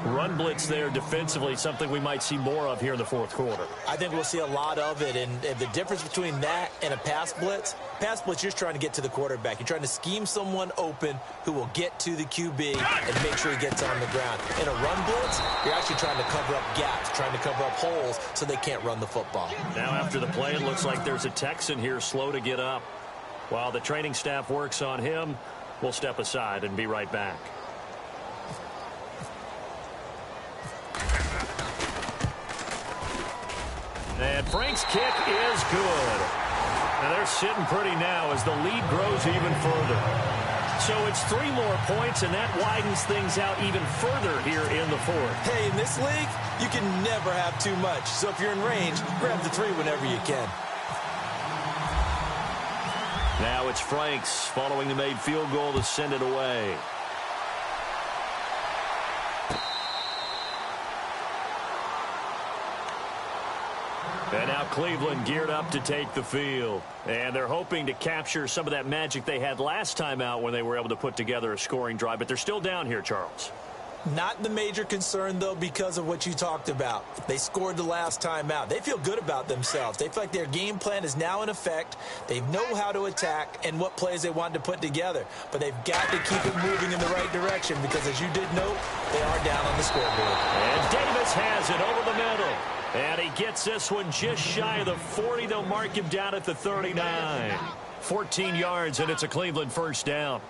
S3: Run blitz there defensively, something we might see more of here in the 4th quarter.
S4: I think we'll see a lot of it, and the difference between that and a pass blitz, you're just trying to get to the quarterback. You're trying to scheme someone open who will get to the QB and make sure he gets on the ground. In a run blitz, you're actually trying to cover up gaps, trying to cover up holes so they can't run the football.
S3: Now after the play, it looks like there's a Texan here slow to get up. While the training staff works on him, we'll step aside and be right back. And Frank's kick is good. And they're sitting pretty now as the lead grows even further. So it's 3 more points, and that widens things out even further here in the 4th.
S4: Hey, in this league, you can never have too much. So if you're in range, grab the 3 whenever you can.
S3: Now it's Franks following the made field goal to send it away. And now Cleveland geared up to take the field. And they're hoping to capture some of that magic they had last time out when they were able to put together a scoring drive. But they're still down here, Charles.
S4: Not the major concern, though, because of what you talked about. They scored the last time out. They feel good about themselves. They feel like their game plan is now in effect. They know how to attack and what plays they want to put together. But they've got to keep it moving in the right direction because, as you did note, they are down on the scoreboard.
S3: And Davis has it over the middle. And he gets this one just shy of the 40. They'll mark him down at the 39. 14 yards, and it's a Cleveland first down.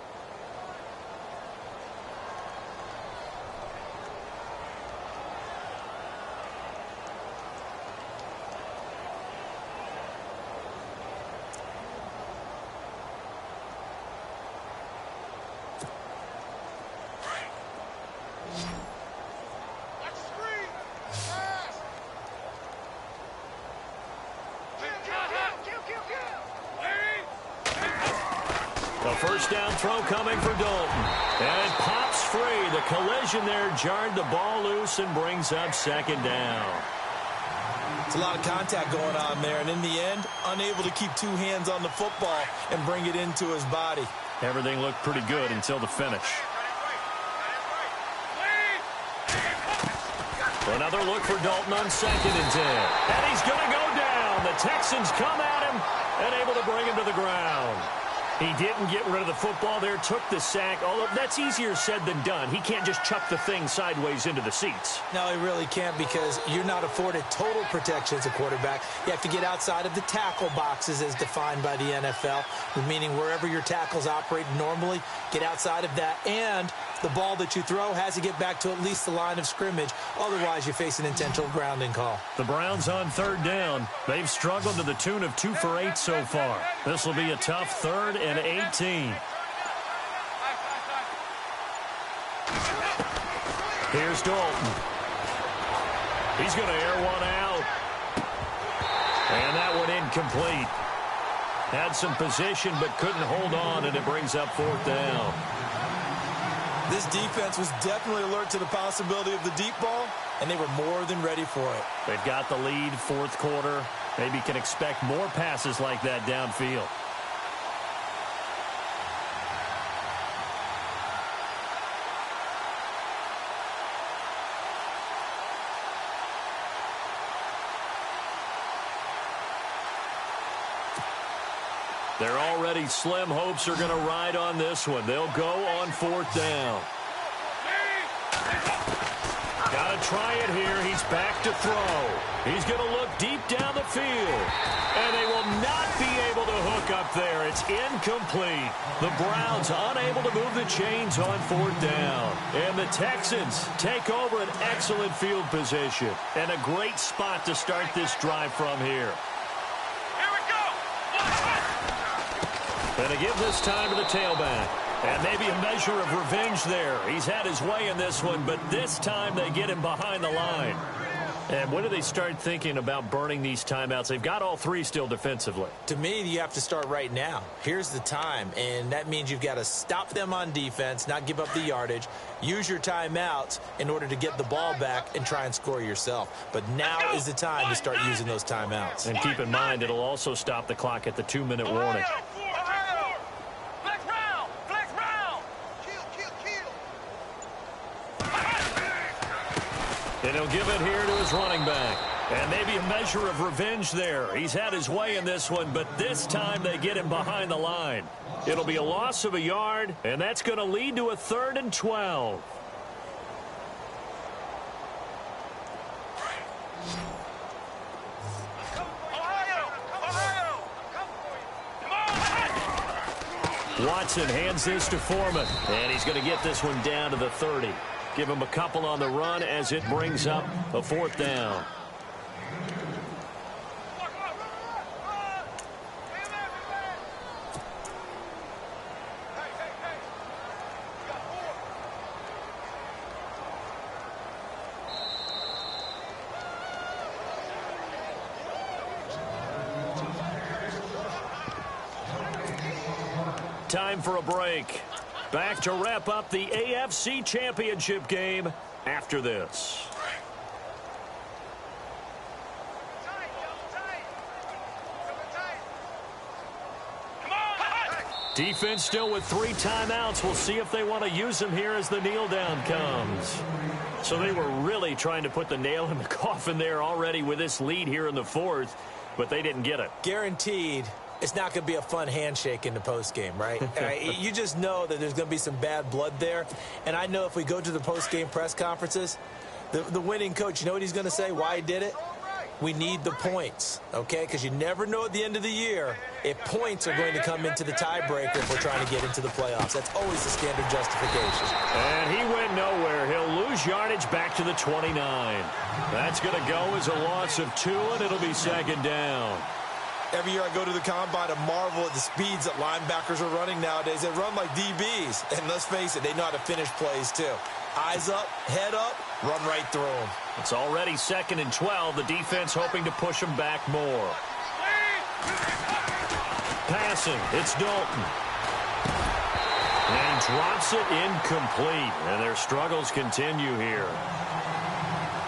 S3: A first down throw coming for Dalton. And it pops free. The collision there jarred the ball loose and brings up 2nd down.
S4: It's a lot of contact going on there, and in the end, unable to keep 2 hands on the football and bring it into his body.
S3: Everything looked pretty good until the finish. Another look for Dalton on 2nd and 10. And he's going to go down. The Texans come at him and able to bring him to the ground. He didn't get rid of the football there, took the sack, although that's easier said than done. He can't just chuck the thing sideways into the seats.
S4: No, he really can't because you're not afforded total protection as a quarterback. You have to get outside of the tackle boxes as defined by the NFL, meaning wherever your tackles operate normally, get outside of that, and the ball that you throw has to get back to at least the line of scrimmage. Otherwise, you face an intentional grounding call.
S3: The Browns on 3rd down. They've struggled to the tune of 2 for 8 so far. This will be a tough 3rd and 18. Here's Dalton. He's going to air one out. And that one incomplete. Had some position but couldn't hold on, and it brings up 4th down.
S4: This defense was definitely alert to the possibility of the deep ball, and they were more than ready for it.
S3: They've got the lead, 4th quarter. Maybe can expect more passes like that downfield. Their already slim hopes are going to ride on this one. They'll go on 4th down. Got to try it here. He's back to throw. He's going to look deep down the field. And they will not be able to hook up there. It's incomplete. The Browns unable to move the chains on 4th down. And the Texans take over an excellent field position. And a great spot to start this drive from here.
S5: Here we go.
S3: And to give this time to the tailback. And maybe a measure of revenge there. He's had his way in this one, but this time they get him behind the line. And when do they start thinking about burning these timeouts? They've got all 3 still defensively.
S4: To me, you have to start right now. Here's the time, and that means you've got to stop them on defense, not give up the yardage, use your timeouts in order to get the ball back and try and score yourself. But now is the time to start using those timeouts.
S3: And keep in mind, it'll also stop the clock at the 2-minute warning. And he'll give it here to his running back. And maybe a measure of revenge there. He's had his way in this one, but this time they get him behind the line. It'll be a loss of a yard, and that's going to lead to a 3rd and 12. Watson hands this to Foreman, and he's going to get this one down to the 30. Give him a couple on the run as it brings up a 4th down. Time for a break. Back to wrap up the AFC Championship game after this. Defense still with 3 timeouts. We'll see if they want to use them here as the kneel down comes. So they were really trying to put the nail in the coffin there already with this lead here in the 4th, but they didn't get it.
S4: Guaranteed. It's not going to be a fun handshake in the postgame, right? You just know that there's going to be some bad blood there. And I know if we go to the postgame press conferences, the winning coach, you know what he's going to say, why he did it? We need the points, okay? Because you never know at the end of the year if points are going to come into the tiebreaker if we're trying to get into the playoffs. That's always the standard justification.
S3: And he went nowhere. He'll lose yardage back to the 29. That's going to go as a loss of 2, and it'll be 2nd down.
S4: Every year I go to the combine and marvel at the speeds that linebackers are running nowadays. They run like DBs. And let's face it, they know how to finish plays too. Eyes up, head up, run right through them.
S3: It's already 2nd and 12. The defense hoping to push them back more. Passing, it's Dalton. And he drops it incomplete. And their struggles continue here.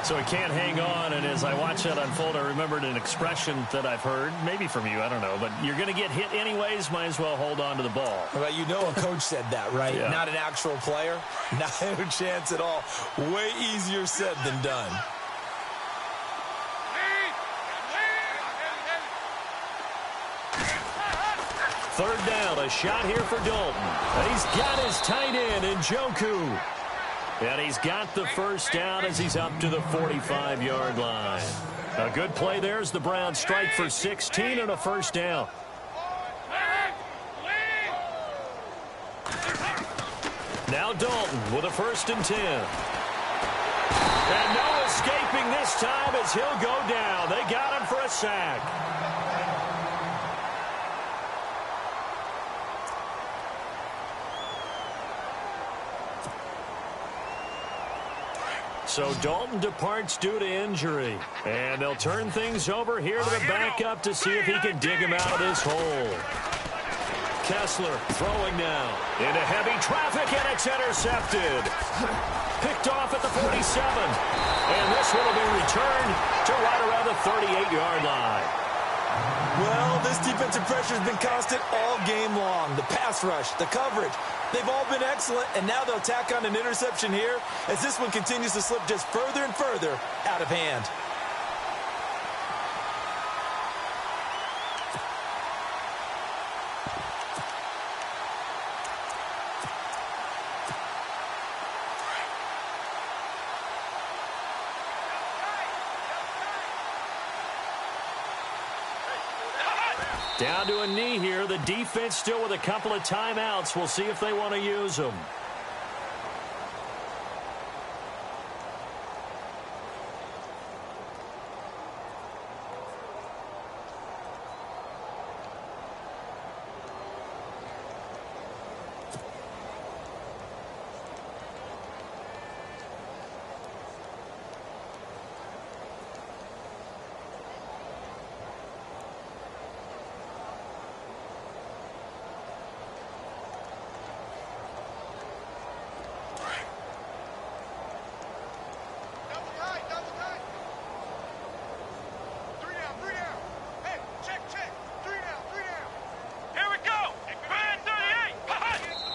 S3: So he can't hang on, and as I watch that unfold, I remembered an expression that I've heard, maybe from you, I don't know, but you're going to get hit anyways, might as well hold on to the ball.
S4: Well, you know a coach said that, right?
S3: Yeah.
S4: Not an actual player. Not a chance at all. Way easier said than done.
S3: Third down, a shot here for Dalton. And he's got his tight end in Njoku. And he's got the first down as he's up to the 45-yard line. A good play there as the Browns strike for 16 and a first down. Now Dalton with a 1st and 10. And no escaping this time as he'll go down. They got him for a sack. So Dalton departs due to injury. And they'll turn things over here to the backup to see if he can dig him out of this hole. Kessler throwing now into heavy traffic, and it's intercepted. Picked off at the 47. And this one will be returned to right around the 38-yard line.
S4: Well, this defensive pressure has been constant all game long. The pass rush, the coverage, they've all been excellent, and now they'll tack on an interception here as this one continues to slip just further and further out of hand.
S3: Down to a knee here. The defense still with a couple of timeouts. We'll see if they want to use them.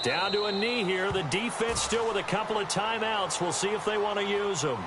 S3: Down to a knee here. The defense still with a couple of timeouts. We'll see if they want to use them.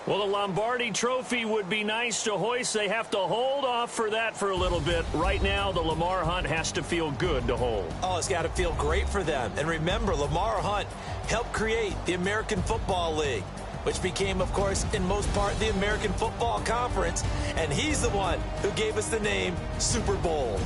S3: Well, the Lombardi Trophy would be nice to hoist. They have to hold off for that for a little bit. Right now, the Lamar Hunt has to feel good to hold.
S4: Oh, it's got to feel great for them. And remember, Lamar Hunt helped create the American Football League, which became, of course, in most part, the American Football Conference. And he's the one who gave us the name Super Bowl.